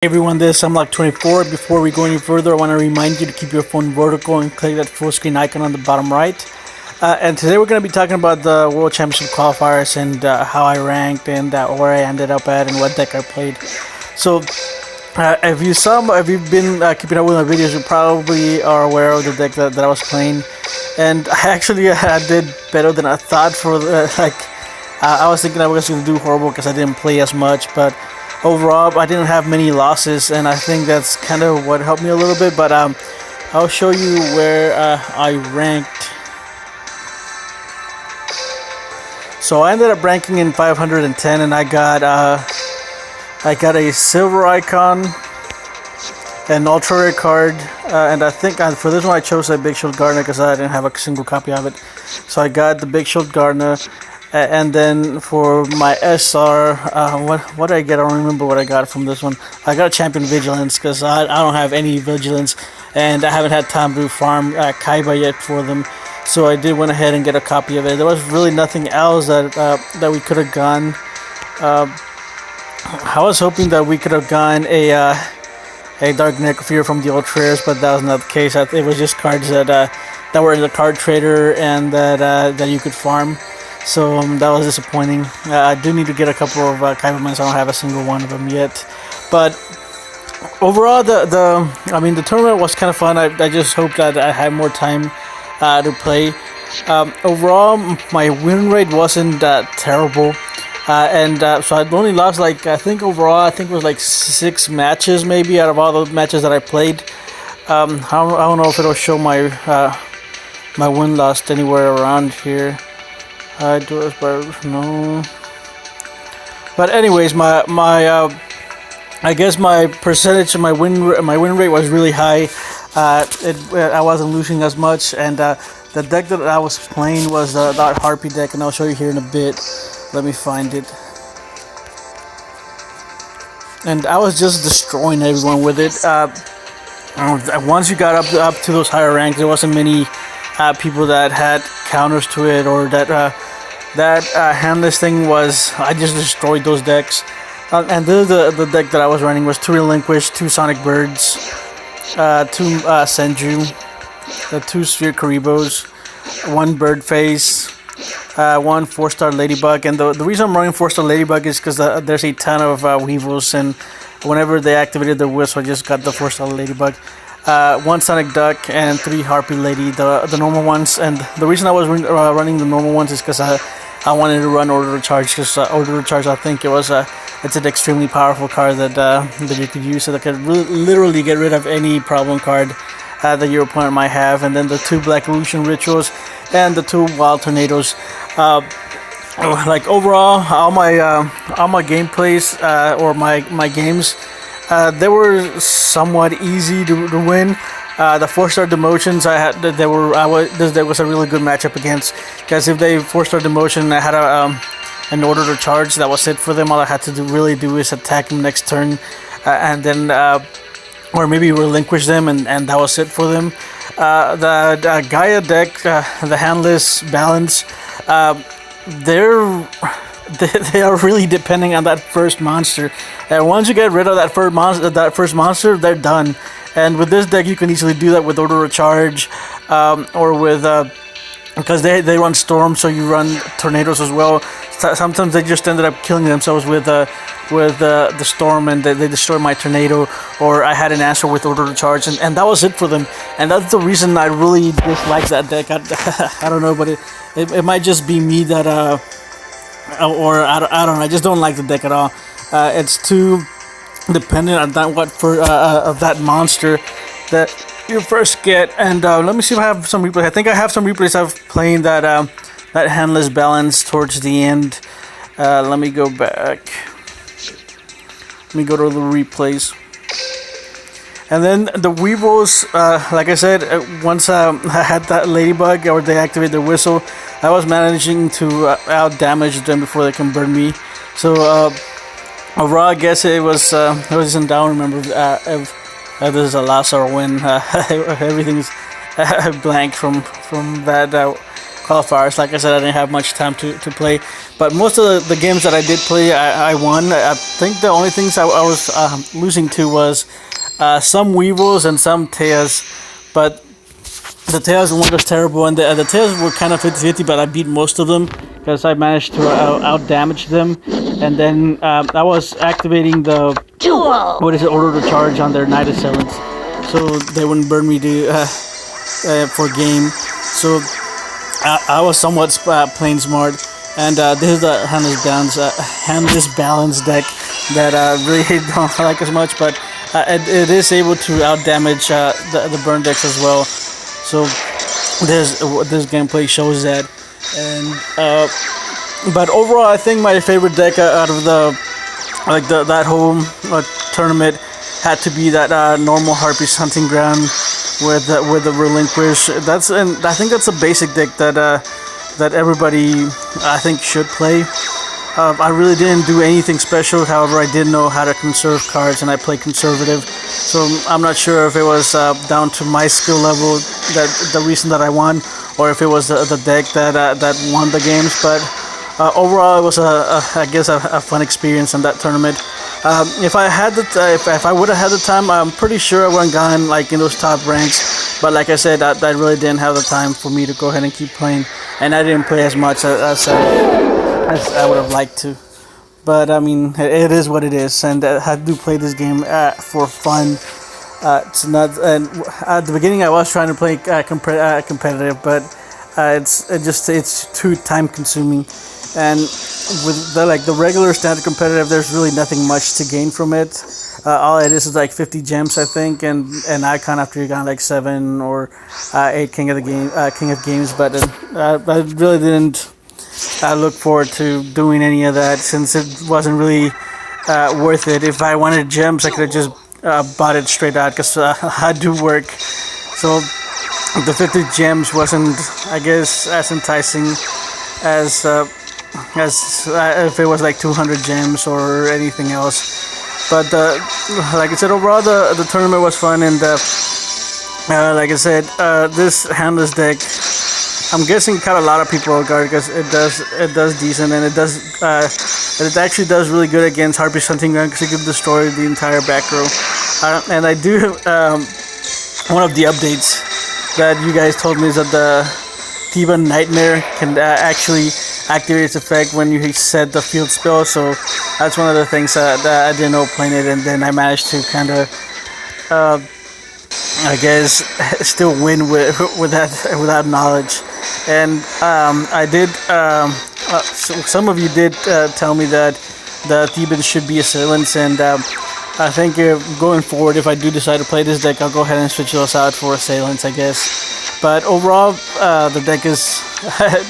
Hey everyone, this is Unlock24. Before we go any further, I want to remind you to keep your phone vertical and click that full screen icon on the bottom right. And today we're going to be talking about the World Championship qualifiers and how I ranked and where I ended up at and what deck I played. So, if you've been keeping up with my videos, you probably are aware of the deck that I was playing. And I did better than I thought for I was thinking I was going to do horrible because I didn't play as much, but overall, I didn't have many losses, and I think that's kind of what helped me a little bit. But I'll show you where I ranked. So I ended up ranking in 510, and I got a silver icon, an ultra rare card, and I think for this one I chose a Big Shield Gardener because I didn't have a single copy of it. So I got the Big Shield Gardener. And then for my SR, what did I get? I don't remember what I got from this one. I got a Champion Vigilance because I don't have any Vigilance, and I haven't had time to farm Kaiba yet for them. So I did went ahead and get a copy of it. There was really nothing else that we could have gone. I was hoping that we could have gone a Dark Necrophere from the Ultra Rares, but that was not the case. It was just cards that were in the card trader and that you could farm. So that was disappointing. I do need to get a couple of Kaiba. I don't have a single one of them yet. But overall, the tournament was kind of fun. I just hope that I had more time to play. Overall, my win rate wasn't terrible. So I only lost I think it was like 6 matches maybe out of all the matches that I played. I don't know if it'll show my win-loss anywhere around here. No. But anyways, I guess my percentage of my win rate was really high. I wasn't losing as much, and the deck that I was playing was that Harpy deck, and I'll show you here in a bit. Let me find it. And I was just destroying everyone with it. Once you got up to those higher ranks, there wasn't many people that had counters to it, or that handless thing was. I just destroyed those decks. And this is the deck that I was running was 2 Relinquish, 2 Sonic Birds, 2 Senju, 2 Sphere Karibos, 1 Bird Face, 1 4-star Ladybug. And the reason I'm running 4-star Ladybug is because there's a ton of Weevils, and whenever they activated their whistle, I just got the 4-star Ladybug. 1 Sonic Duck and 3 Harpy Lady, the normal ones. And the reason I was running the normal ones is because I wanted to run Order to Charge, because Order to Charge, I think it's an extremely powerful card that you could use, so that could literally get rid of any problem card that your opponent might have. And then the 2 Black Illusion Rituals and the 2 Wild Tornadoes. Overall, all my gameplays or my games, they were somewhat easy to win. The 4-star demotions this deck was a really good matchup against, because if they 4-star demotion, I had an Order to Charge. That was it for them. All I had to really do is attack them next turn, and then or maybe relinquish them, and that was it for them. The Gaia deck, the Handless Balance, they are really depending on that first monster. And once you get rid of that first monster, they're done. And with this deck, you can easily do that with Order to Charge, or with because they run Storm, so you run Tornadoes as well. Sometimes they just ended up killing themselves with the Storm, and they destroyed my Tornado, or I had an answer with Order to Charge, and that was it for them. And that's the reason I really dislike that deck. I don't know, but it might just be me that or I don't know. I just don't like the deck at all. It's too dependent on that monster that you first get. And let me see if I have some replays. I think I have some replays of playing that Handless Balance towards the end. Let me go back. Let me go to the replays. And then the Weevils, like I said, once I had that Ladybug, or they activated their whistle, I was managing to out-damage them before they can burn me. So overall, I guess it was in down. Remember, if this is a loss or a win, everything's blank from that qualifiers. Like I said, I didn't have much time to play, but most of the games that I did play, I won. I think the only things I was losing to was some Weevils and some Teas, but the Tails one was terrible, and the Tails were kind of 50-50, but I beat most of them because I managed to out damage them. And then I was activating the Duel. what is it, auto recharge on their Night Assailants, so they wouldn't burn me for game. So I was somewhat playing smart, and this is the handless balance deck that I really don't like as much, but it is able to out damage the burn decks as well. So this gameplay shows that, and but overall, I think my favorite deck out of that whole tournament had to be that normal Harpy's Hunting Ground with the Relinquish. I think that's a basic deck that everybody I think should play. I really didn't do anything special. However, I did know how to conserve cards, and I played conservative. So I'm not sure if it was down to my skill level that the reason that I won, or if it was the deck that won the games. But overall, it was I guess a fun experience in that tournament. If I had if I would have had the time, I'm pretty sure I would have gone like in those top ranks. But like I said, I really didn't have the time for me to go ahead and keep playing, and I didn't play as much as I would have liked to. But I mean, it is what it is, and I do play this game for fun. It's not. And at the beginning, I was trying to play competitive, but it's too time consuming. And with the regular standard competitive, there's really nothing much to gain from it. All it is like 50 gems, I think, and icon after you got like 7 or 8 King of Games. But I really didn't. I look forward to doing any of that since it wasn't really worth it. If I wanted gems, I could have just bought it straight out because I do work. So the 50 gems wasn't, I guess, as enticing as if it was like 200 gems or anything else. But like I said, overall the tournament was fun, and like I said, this handless deck, I'm guessing caught a lot of people off guard because it does decent, and it actually does really good against Harpy's Hunting Ground because it can destroy the entire back row. And I do one of the updates that you guys told me is that the Theban Nightmare can actually activate its effect when you set the field spell. So that's one of the things that I didn't know playing it, and then I managed to kind of I guess still win with that knowledge. And I did. Some of you did tell me that the Thebans should be assailants, and I think going forward, if I do decide to play this deck, I'll go ahead and switch those out for assailants, I guess. But overall, the deck is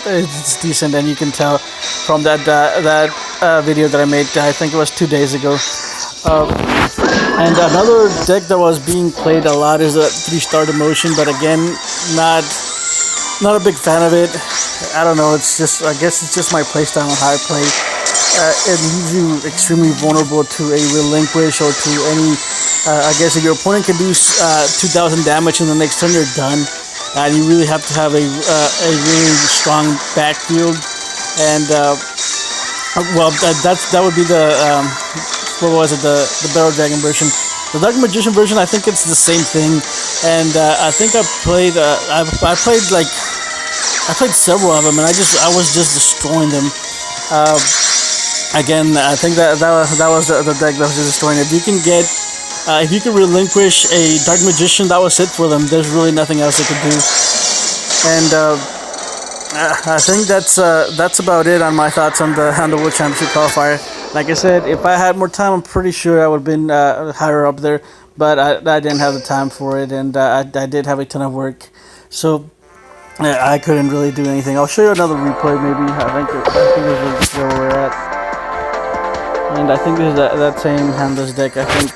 it's decent, and you can tell from that video that I made. I think it was 2 days ago. And another deck that was being played a lot is a 3-star Demotion, but again, not a big fan of it. I don't know. I guess it's just my playstyle and how I play. It leaves you extremely vulnerable to a Relinquish or to any. I guess if your opponent can do 2,000 damage in the next turn, you're done. And you really have to have a really strong backfield. And well, that would be the what was it? The Barrel Dragon version. The Dark Magician version, I think it's the same thing. And I think I played several of them, and I was just destroying them. Again, I think that was the deck that was just destroying it. You can get, if you can relinquish a Dark Magician, that was it for them. There's really nothing else they could do. And I think that's about it on my thoughts on the World Championship qualifier. Like I said, if I had more time, I'm pretty sure I would have been higher up there. But I didn't have the time for it, and I did have a ton of work. So I couldn't really do anything. I'll show you another replay maybe. I think this is where we're at. And I think this is that same handless deck, I think.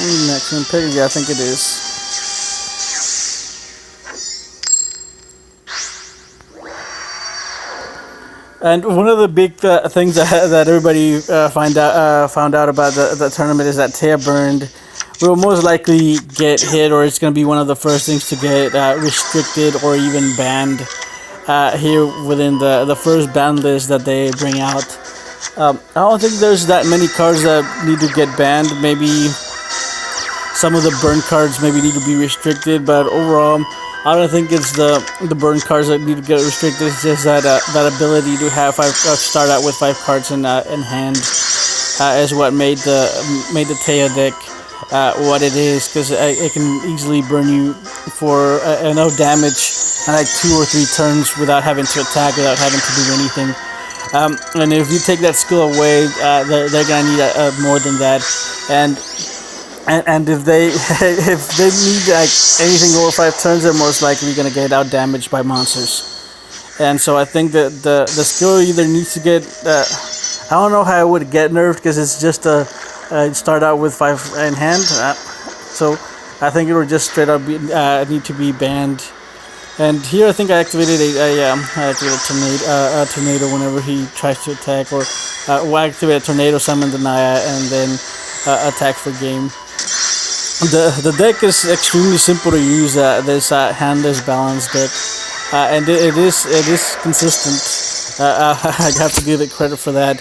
And maximum pick, yeah, I think it is. And one of the big things that everybody found out about the tournament is that Taya burned will most likely get hit, or it's going to be one of the first things to get restricted or even banned here within the first ban list that they bring out. I don't think there's that many cards that need to get banned. Maybe some of the burn cards maybe need to be restricted, but overall, I don't think it's the burn cards that need to get restricted. It's just that that ability to have start out with 5 cards in hand is what made the Teo deck what it is, because it can easily burn you for enough damage and like 2 or 3 turns without having to attack, without having to do anything. And if you take that skill away, they're gonna need more than that. And if they need like anything over 5 turns, they're most likely gonna get out damaged by monsters. And so I think that the skill either needs to get I don't know how it would get nerfed, because it's just start out with 5 in hand. So I think it would just straight up need to be banned. And here I think I activated I activated tornado whenever he tries to attack, or activate a tornado, summon the Naya, and then attack for game. The deck is extremely simple to use. This handless balance deck, and it is consistent. I have to give it credit for that.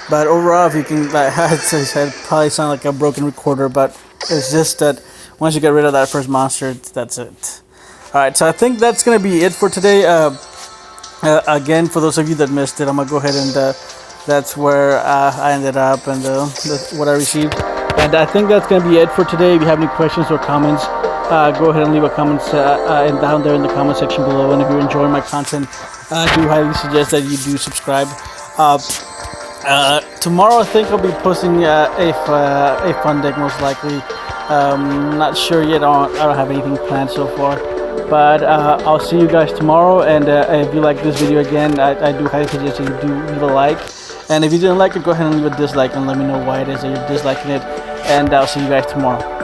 But overall, if you can, it probably sound like a broken recorder, but it's just that once you get rid of that first monster, that's it. Alright, so I think that's going to be it for today. Again, for those of you that missed it, I'm going to go ahead and that's where I ended up and what I received. And I think that's going to be it for today. If you have any questions or comments, go ahead and leave a comment down there in the comment section below. And if you're enjoying my content, I do highly suggest that you do subscribe. Tomorrow I think I'll be posting a fun deck, most likely. Not sure yet. I don't have anything planned so far. But I'll see you guys tomorrow, and if you like this video again, I do highly suggest that you do leave a like. And if you didn't like it, go ahead and leave a dislike and let me know why it is that you're disliking it. And I'll see you guys tomorrow.